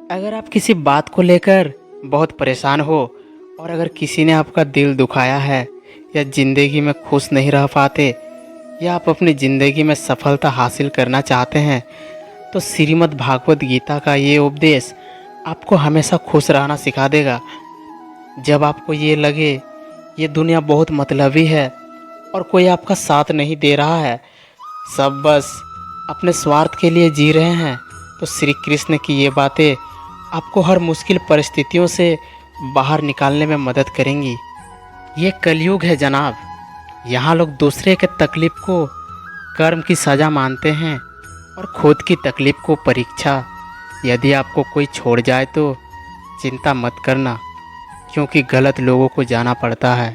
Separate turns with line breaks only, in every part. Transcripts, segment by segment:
अगर आप किसी बात को लेकर बहुत परेशान हो और अगर किसी ने आपका दिल दुखाया है या ज़िंदगी में खुश नहीं रह पाते या आप अपनी ज़िंदगी में सफलता हासिल करना चाहते हैं तो श्रीमद् भागवत गीता का ये उपदेश आपको हमेशा खुश रहना सिखा देगा। जब आपको ये लगे ये दुनिया बहुत मतलबी है और कोई आपका साथ नहीं दे रहा है, सब बस अपने स्वार्थ के लिए जी रहे हैं, तो श्री कृष्ण की ये बातें आपको हर मुश्किल परिस्थितियों से बाहर निकालने में मदद करेंगी। ये कलयुग है जनाब। यहाँ लोग दूसरे के तकलीफ़ को कर्म की सज़ा मानते हैं और खुद की तकलीफ़ को परीक्षा। यदि आपको कोई छोड़ जाए तो चिंता मत करना, क्योंकि गलत लोगों को जाना पड़ता है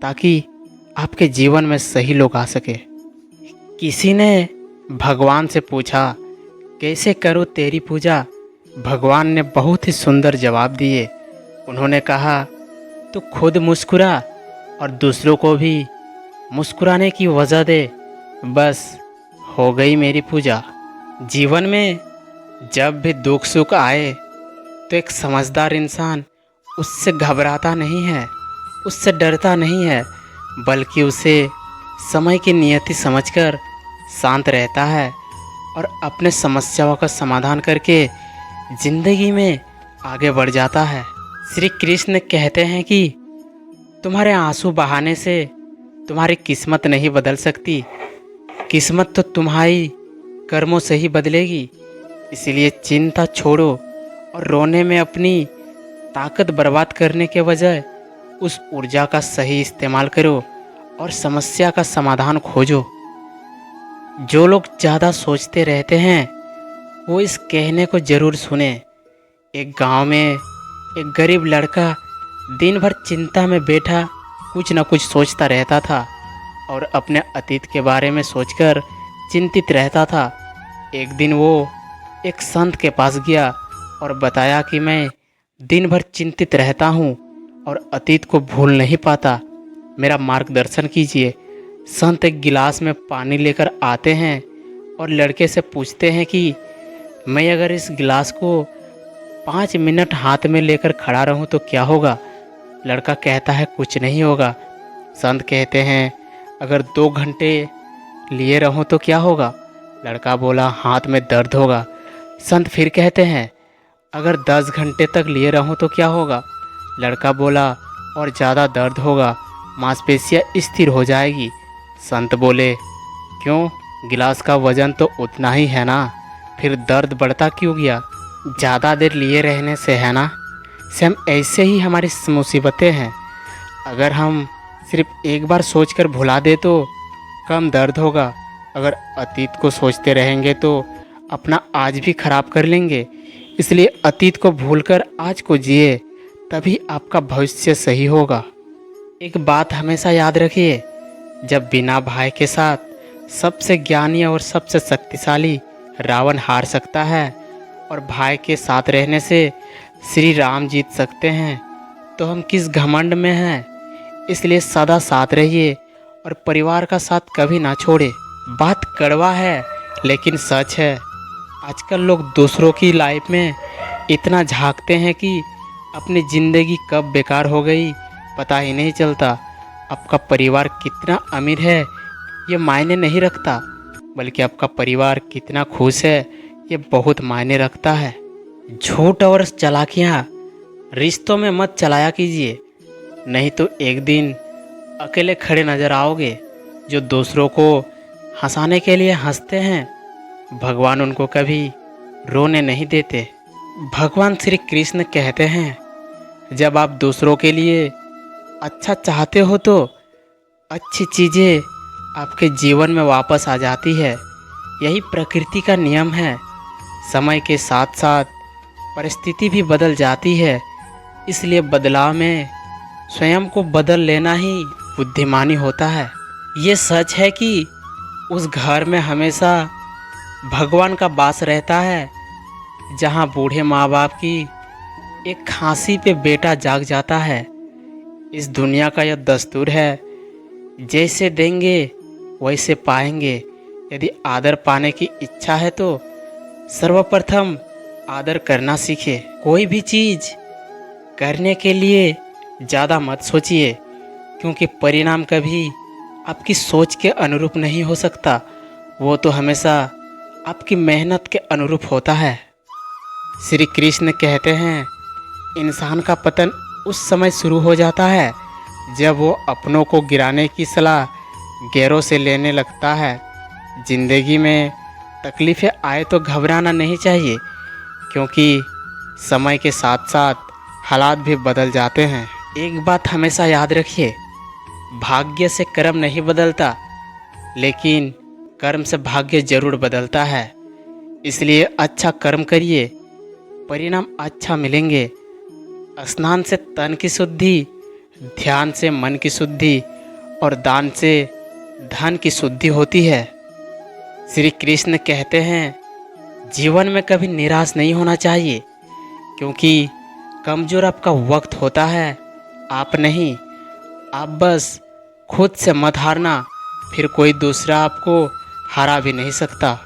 ताकि आपके जीवन में सही लोग आ सके। किसी ने भगवान से पूछा, कैसे करूँ तेरी पूजा? भगवान ने बहुत ही सुंदर जवाब दिए। उन्होंने कहा, तू खुद मुस्कुरा और दूसरों को भी मुस्कुराने की वजह दे, बस हो गई मेरी पूजा। जीवन में जब भी दुख सुख आए तो एक समझदार इंसान उससे घबराता नहीं है, उससे डरता नहीं है, बल्कि उसे समय की नियति समझकर शांत रहता है और अपने समस्याओं का समाधान करके ज़िंदगी में आगे बढ़ जाता है। श्री कृष्ण कहते हैं कि तुम्हारे आंसू बहाने से तुम्हारी किस्मत नहीं बदल सकती, किस्मत तो तुम्हारी कर्मों से ही बदलेगी। इसलिए चिंता छोड़ो और रोने में अपनी ताकत बर्बाद करने के बजाय उस ऊर्जा का सही इस्तेमाल करो और समस्या का समाधान खोजो। जो लोग ज़्यादा सोचते रहते हैं वो इस कहने को ज़रूर सुने। एक गांव में एक गरीब लड़का दिन भर चिंता में बैठा कुछ न कुछ सोचता रहता था और अपने अतीत के बारे में सोचकर चिंतित रहता था। एक दिन वो एक संत के पास गया और बताया कि मैं दिन भर चिंतित रहता हूँ और अतीत को भूल नहीं पाता, मेरा मार्गदर्शन कीजिए। संत एक गिलास में पानी लेकर आते हैं और लड़के से पूछते हैं कि मैं अगर इस गिलास को 5 मिनट हाथ में लेकर खड़ा रहूं तो क्या होगा? लड़का कहता है, कुछ नहीं होगा। संत कहते हैं, अगर 2 घंटे लिए रहूं तो क्या होगा? लड़का बोला, हाथ में दर्द होगा। संत फिर कहते हैं, अगर 10 घंटे तक लिए रहूं तो क्या होगा? लड़का बोला, और ज़्यादा दर्द होगा, मांसपेशियां स्थिर हो जाएगी। संत बोले, क्यों? गिलास का वजन तो उतना ही है ना, फिर दर्द बढ़ता क्यों गया? ज़्यादा देर लिए रहने से है ना। सेम ऐसे ही हमारी मुसीबतें हैं। अगर हम सिर्फ एक बार सोचकर भुला दे तो कम दर्द होगा, अगर अतीत को सोचते रहेंगे तो अपना आज भी खराब कर लेंगे। इसलिए अतीत को भूलकर आज को जिए, तभी आपका भविष्य सही होगा। एक बात हमेशा याद रखिए, जब बिना भाई के साथ सबसे ज्ञानी और सबसे शक्तिशाली रावण हार सकता है और भाई के साथ रहने से श्री राम जीत सकते हैं, तो हम किस घमंड में हैं? इसलिए सदा साथ रहिए और परिवार का साथ कभी ना छोड़े। बात कड़वा है लेकिन सच है। आजकल लोग दूसरों की लाइफ में इतना झांकते हैं कि अपनी ज़िंदगी कब बेकार हो गई पता ही नहीं चलता। आपका परिवार कितना अमीर है ये मायने नहीं रखता, बल्कि आपका परिवार कितना खुश है ये बहुत मायने रखता है। झूठ और चालाकियाँ रिश्तों में मत चलाया कीजिए, नहीं तो एक दिन अकेले खड़े नजर आओगे। जो दूसरों को हंसाने के लिए हंसते हैं, भगवान उनको कभी रोने नहीं देते। भगवान श्री कृष्ण कहते हैं, जब आप दूसरों के लिए अच्छा चाहते हो तो अच्छी चीज़ें आपके जीवन में वापस आ जाती है। यही प्रकृति का नियम है। समय के साथ साथ परिस्थिति भी बदल जाती है, इसलिए बदलाव में स्वयं को बदल लेना ही बुद्धिमानी होता है। ये सच है कि उस घर में हमेशा भगवान का वास रहता है जहाँ बूढ़े माँ बाप की एक खांसी पे बेटा जाग जाता है। इस दुनिया का यह दस्तूर है, जैसे देंगे वैसे पाएंगे। यदि आदर पाने की इच्छा है तो सर्वप्रथम आदर करना सीखे। कोई भी चीज़ करने के लिए ज़्यादा मत सोचिए, क्योंकि परिणाम कभी आपकी सोच के अनुरूप नहीं हो सकता। वो तो हमेशा आपकी मेहनत के अनुरूप होता है। श्री कृष्ण कहते हैं, इंसान का पतन उस समय शुरू हो जाता है जब वो अपनों को गिराने की सलाह गैरों से लेने लगता है। जिंदगी में तकलीफ़ें आए तो घबराना नहीं चाहिए, क्योंकि समय के साथ साथ हालात भी बदल जाते हैं। एक बात हमेशा याद रखिए, भाग्य से कर्म नहीं बदलता, लेकिन कर्म से भाग्य जरूर बदलता है। इसलिए अच्छा कर्म करिए, परिणाम अच्छा मिलेंगे। स्नान से तन की शुद्धि, ध्यान से मन की शुद्धि और दान से धन की शुद्धि होती है। श्री कृष्ण कहते हैं, जीवन में कभी निराश नहीं होना चाहिए, क्योंकि कमज़ोर आपका वक्त होता है, आप नहीं। आप बस खुद से मत हारना, फिर कोई दूसरा आपको हरा भी नहीं सकता।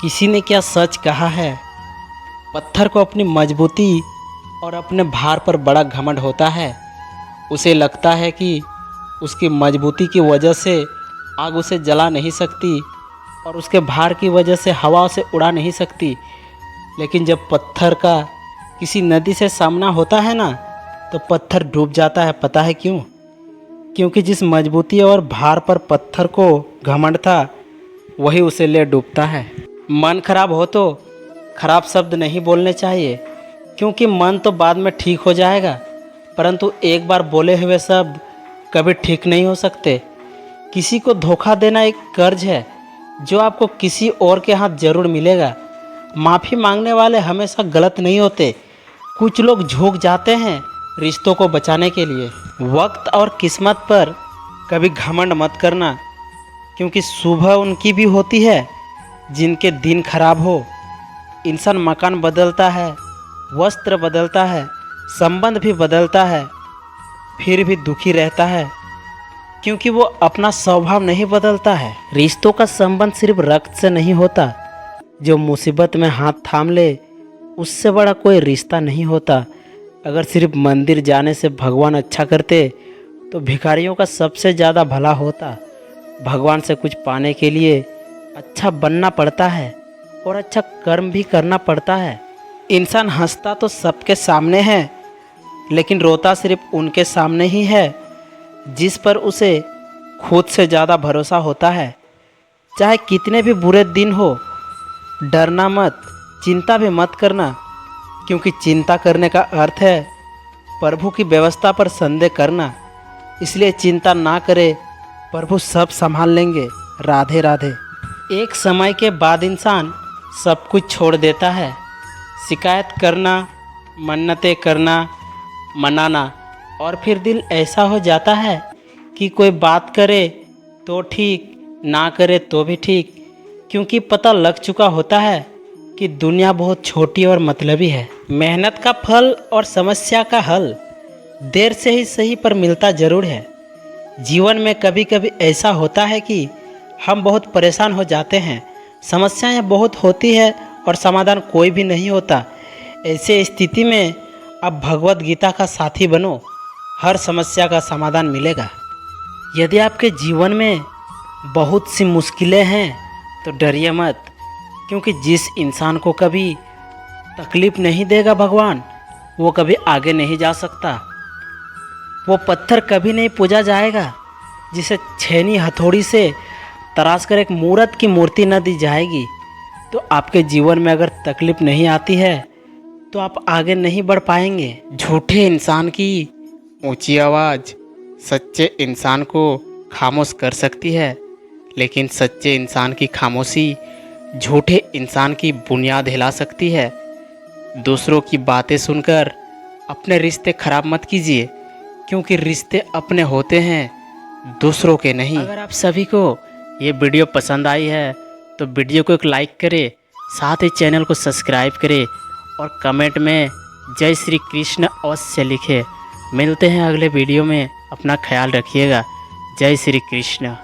किसी ने क्या सच कहा है, पत्थर को अपनी मजबूती और अपने भार पर बड़ा घमंड होता है। उसे लगता है कि उसकी मजबूती की वजह से आग उसे जला नहीं सकती और उसके भार की वजह से हवा उसे उड़ा नहीं सकती। लेकिन जब पत्थर का किसी नदी से सामना होता है ना, तो पत्थर डूब जाता है। पता है क्यों? क्योंकि जिस मजबूती और भार पर पत्थर को घमंड था, वही उसे ले डूबता है। मन खराब हो तो खराब शब्द नहीं बोलने चाहिए, क्योंकि मन तो बाद में ठीक हो जाएगा, परंतु एक बार बोले हुए शब्द कभी ठीक नहीं हो सकते। किसी को धोखा देना एक कर्ज है जो आपको किसी और के हाथ जरूर मिलेगा। माफ़ी मांगने वाले हमेशा गलत नहीं होते। कुछ लोग झुक जाते हैं रिश्तों को बचाने के लिए। वक्त और किस्मत पर कभी घमंड मत करना, क्योंकि सुबह उनकी भी होती है जिनके दिन खराब हो। इंसान मकान बदलता है, वस्त्र बदलता है, संबंध भी बदलता है, फिर भी दुखी रहता है, क्योंकि वो अपना स्वभाव नहीं बदलता है। रिश्तों का संबंध सिर्फ रक्त से नहीं होता। जो मुसीबत में हाथ थाम ले, उससे बड़ा कोई रिश्ता नहीं होता। अगर सिर्फ मंदिर जाने से भगवान अच्छा करते, तो भिखारियों का सबसे ज़्यादा भला होता। भगवान से कुछ पाने के लिए अच्छा बनना पड़ता है और अच्छा कर्म भी करना पड़ता है। इंसान हंसता तो सबके सामने है, लेकिन रोता सिर्फ उनके सामने ही है जिस पर उसे खुद से ज़्यादा भरोसा होता है। चाहे कितने भी बुरे दिन हो, डरना मत, चिंता भी मत करना, क्योंकि चिंता करने का अर्थ है प्रभु की व्यवस्था पर संदेह करना। इसलिए चिंता ना करे, प्रभु सब संभाल लेंगे। राधे राधे। एक समय के बाद इंसान सब कुछ छोड़ देता है। शिकायत करना, मन्नतें करना, मनाना, और फिर दिल ऐसा हो जाता है कि कोई बात करे तो ठीक, ना करे तो भी ठीक, क्योंकि पता लग चुका होता है कि दुनिया बहुत छोटी और मतलबी है। मेहनत का फल और समस्या का हल देर से ही सही पर मिलता ज़रूर है। जीवन में कभी कभी ऐसा होता है कि हम बहुत परेशान हो जाते हैं, समस्याएं बहुत होती है और समाधान कोई भी नहीं होता। ऐसे स्थिति में अब भगवत गीता का साथी बनो, हर समस्या का समाधान मिलेगा। यदि आपके जीवन में बहुत सी मुश्किलें हैं तो डरिए मत, क्योंकि जिस इंसान को कभी तकलीफ़ नहीं देगा भगवान, वो कभी आगे नहीं जा सकता। वो पत्थर कभी नहीं पूजा जाएगा जिसे छेनी हथौड़ी से तराश कर एक मूर्त की मूर्ति न दी जाएगी। तो आपके जीवन में अगर तकलीफ़ नहीं आती है तो आप आगे नहीं बढ़ पाएंगे। झूठे इंसान की ऊंची आवाज़ सच्चे इंसान को खामोश कर सकती है, लेकिन सच्चे इंसान की खामोशी झूठे इंसान की बुनियाद हिला सकती है। दूसरों की बातें सुनकर अपने रिश्ते खराब मत कीजिए, क्योंकि रिश्ते अपने होते हैं, दूसरों के नहीं। अगर आप सभी को ये वीडियो पसंद आई है तो वीडियो को एक लाइक करें, साथ ही चैनल को सब्सक्राइब करें और कमेंट में जय श्री कृष्ण अवश्य लिखें। मिलते हैं अगले वीडियो में, अपना ख्याल रखिएगा। जय श्री कृष्ण।